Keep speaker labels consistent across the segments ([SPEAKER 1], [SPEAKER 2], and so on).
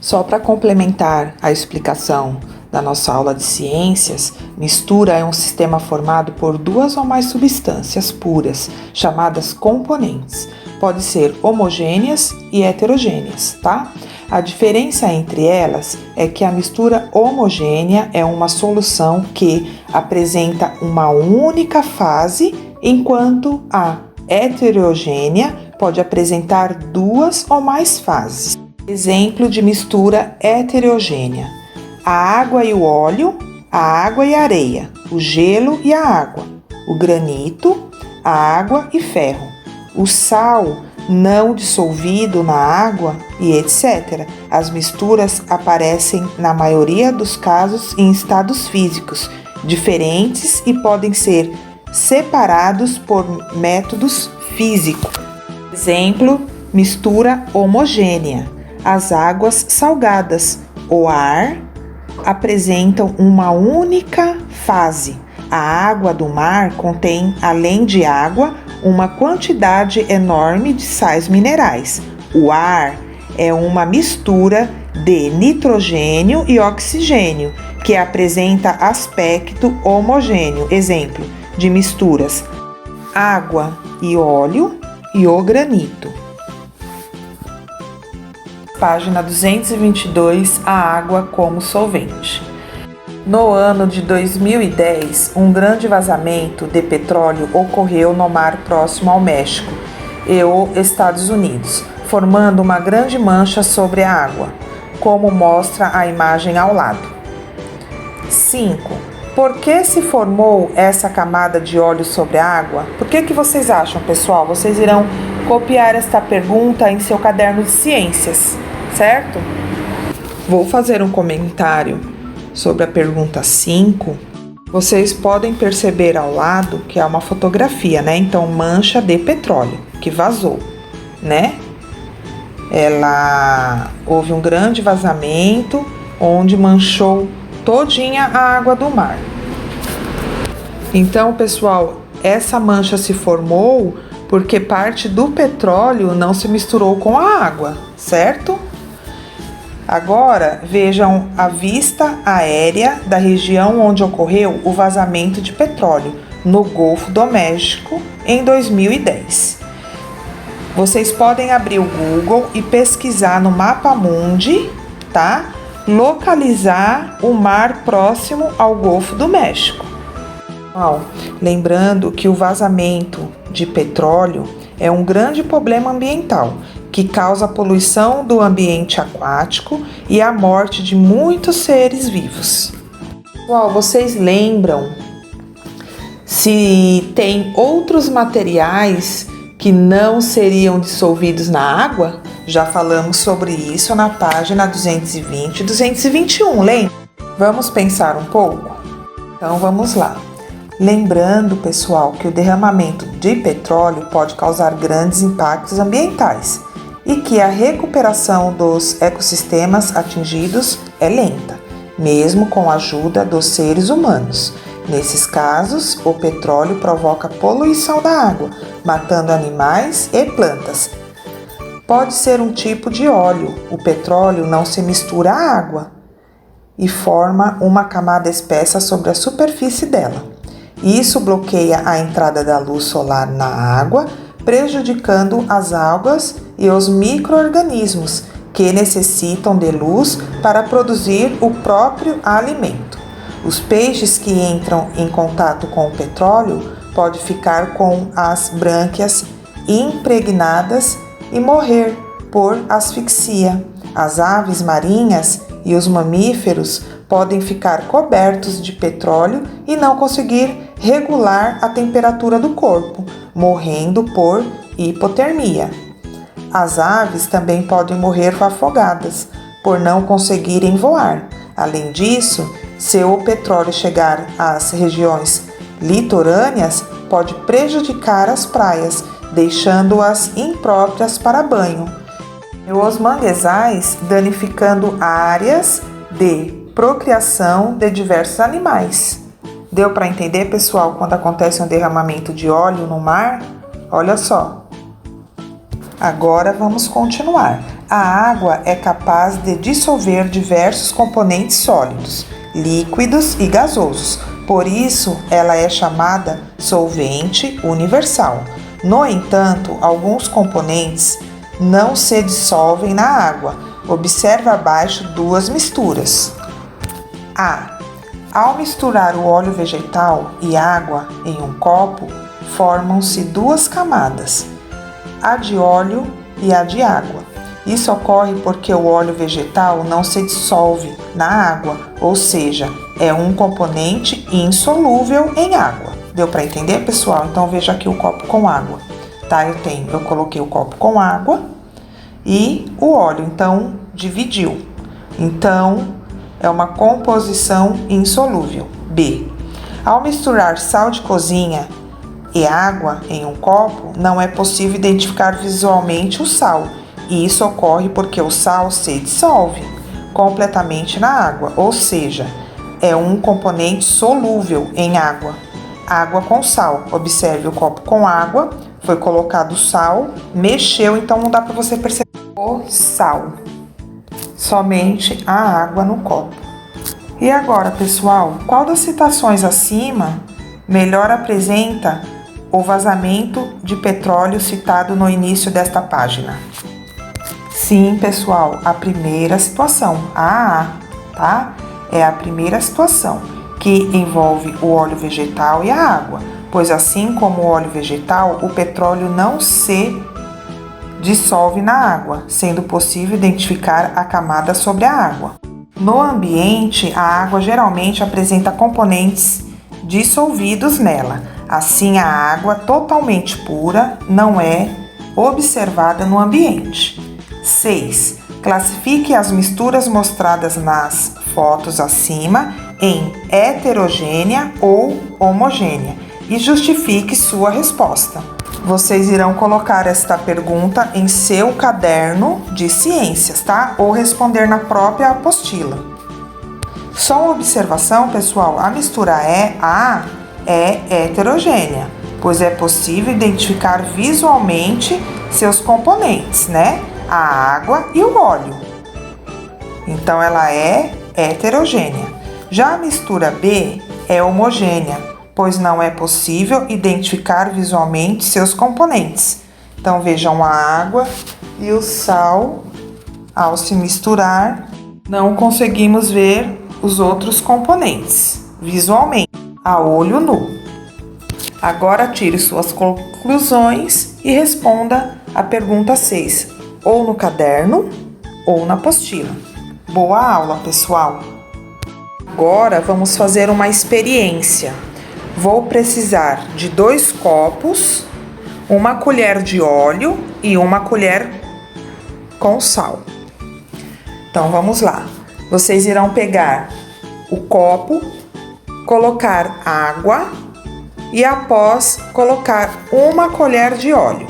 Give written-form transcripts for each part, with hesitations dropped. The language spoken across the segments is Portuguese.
[SPEAKER 1] Só para complementar a explicação da nossa aula de ciências, mistura é um sistema formado por duas ou mais substâncias puras, chamadas componentes. Pode ser homogêneas e heterogêneas, tá? A diferença entre elas é que a mistura homogênea é uma solução que apresenta uma única fase, enquanto a heterogênea pode apresentar duas ou mais fases. Exemplo de mistura heterogênea: a água e o óleo, a água e a areia, o gelo e a água, o granito, a água e ferro, o sal não dissolvido na água e etc. As misturas aparecem, na maioria dos casos, em estados físicos diferentes e podem ser separados por métodos físicos. Exemplo, mistura homogênea. As águas salgadas, o ar, apresentam uma única fase. A água do mar contém, além de água, uma quantidade enorme de sais minerais. O ar é uma mistura de nitrogênio e oxigênio, que apresenta aspecto homogêneo. Exemplo de misturas: água e óleo e o granito. Página 222, a água como solvente. No ano de 2010, um grande vazamento de petróleo ocorreu no mar próximo ao México e os Estados Unidos, formando uma grande mancha sobre a água, como mostra a imagem ao lado. 5. Por que se formou essa camada de óleo sobre a água? Por que vocês acham, pessoal? Vocês irão copiar esta pergunta em seu caderno de ciências, certo? Vou fazer um comentário sobre a pergunta 5. Vocês podem perceber ao lado que há uma fotografia, né? Então, mancha de petróleo que vazou, né? Houve um grande vazamento onde manchou todinha a água do mar. Então, pessoal, essa mancha se formou porque parte do petróleo não se misturou com a água, certo? Agora, vejam a vista aérea da região onde ocorreu o vazamento de petróleo, no Golfo do México, em 2010. Vocês podem abrir o Google e pesquisar no Mapamundi, tá? Localizar o mar próximo ao Golfo do México. Bom, lembrando que o vazamento de petróleo é um grande problema ambiental que causa a poluição do ambiente aquático e a morte de muitos seres vivos. Pessoal, vocês lembram se tem outros materiais que não seriam dissolvidos na água? Já falamos sobre isso na página 220 e 221, lembra? Vamos pensar um pouco? Então vamos lá. Lembrando, pessoal, que o derramamento de petróleo pode causar grandes impactos ambientais e que a recuperação dos ecossistemas atingidos é lenta, mesmo com a ajuda dos seres humanos. Nesses casos, o petróleo provoca poluição da água, matando animais e plantas. Pode ser um tipo de óleo. O petróleo não se mistura à água e forma uma camada espessa sobre a superfície dela. Isso bloqueia a entrada da luz solar na água, prejudicando as algas e os micro-organismos que necessitam de luz para produzir o próprio alimento. Os peixes que entram em contato com o petróleo podem ficar com as brânquias impregnadas e morrer por asfixia. As aves marinhas e os mamíferos podem ficar cobertos de petróleo e não conseguir regular a temperatura do corpo, morrendo por hipotermia. As aves também podem morrer afogadas por não conseguirem voar. Além disso, se o petróleo chegar às regiões litorâneas, pode prejudicar as praias, deixando-as impróprias para banho. E os manguezais, danificando áreas de procriação de diversos animais. Deu para entender, pessoal, quando acontece um derramamento de óleo no mar? Olha só. Agora vamos continuar. A água é capaz de dissolver diversos componentes sólidos, líquidos e gasosos. Por isso, ela é chamada solvente universal. No entanto, alguns componentes não se dissolvem na água. Observe abaixo duas misturas. A. Ao misturar o óleo vegetal e água em um copo, formam-se duas camadas, a de óleo e a de água. Isso ocorre porque o óleo vegetal não se dissolve na água, ou seja, é um componente insolúvel em água. Deu para entender, pessoal? Então veja aqui o copo com água, tá? Eu coloquei o copo com água e o óleo, então dividiu. Então é uma composição insolúvel. B. Ao misturar sal de cozinha e água em um copo, não é possível identificar visualmente o sal. E isso ocorre porque o sal se dissolve completamente na água, ou seja, é um componente solúvel em água. Água com sal. Observe o copo com água, foi colocado sal, mexeu, então não dá para você perceber o sal. Somente a água no copo. E agora, pessoal, qual das citações acima melhor apresenta o vazamento de petróleo citado no início desta página? Sim, pessoal, a primeira situação, a A, tá? É a primeira situação, que envolve o óleo vegetal e a água, pois assim como o óleo vegetal, o petróleo não se dissolve na água, sendo possível identificar a camada sobre a água. No ambiente, a água geralmente apresenta componentes dissolvidos nela. Assim, a água totalmente pura não é observada no ambiente. 6. Classifique as misturas mostradas nas fotos acima em heterogênea ou homogênea e justifique sua resposta. Vocês irão colocar esta pergunta em seu caderno de ciências, tá? Ou responder na própria apostila. Só uma observação, pessoal, a mistura A é heterogênea, pois é possível identificar visualmente seus componentes, né? A água e o óleo. Então, ela é heterogênea. Já a mistura B é homogênea, pois não é possível identificar visualmente seus componentes. Então, vejam a água e o sal, ao se misturar, não conseguimos ver os outros componentes visualmente, a olho nu. Agora, tire suas conclusões e responda a pergunta 6, ou no caderno ou na apostila. Boa aula, pessoal! Agora, vamos fazer uma experiência. Vou precisar de 2 copos, uma colher de óleo e uma colher com sal. Então, vamos lá. Vocês irão pegar o copo, colocar água e após colocar uma colher de óleo.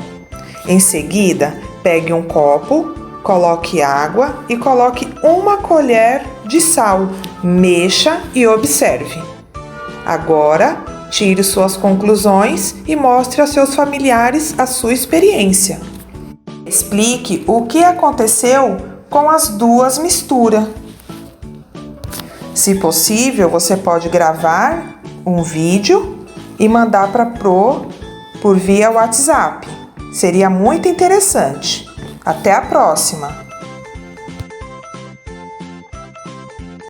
[SPEAKER 1] Em seguida, pegue um copo, coloque água e coloque uma colher de sal. Mexa e observe. Agora, tire suas conclusões e mostre aos seus familiares a sua experiência. Explique o que aconteceu com as duas misturas. Se possível, você pode gravar um vídeo e mandar para a Pro por via WhatsApp. Seria muito interessante. Até a próxima!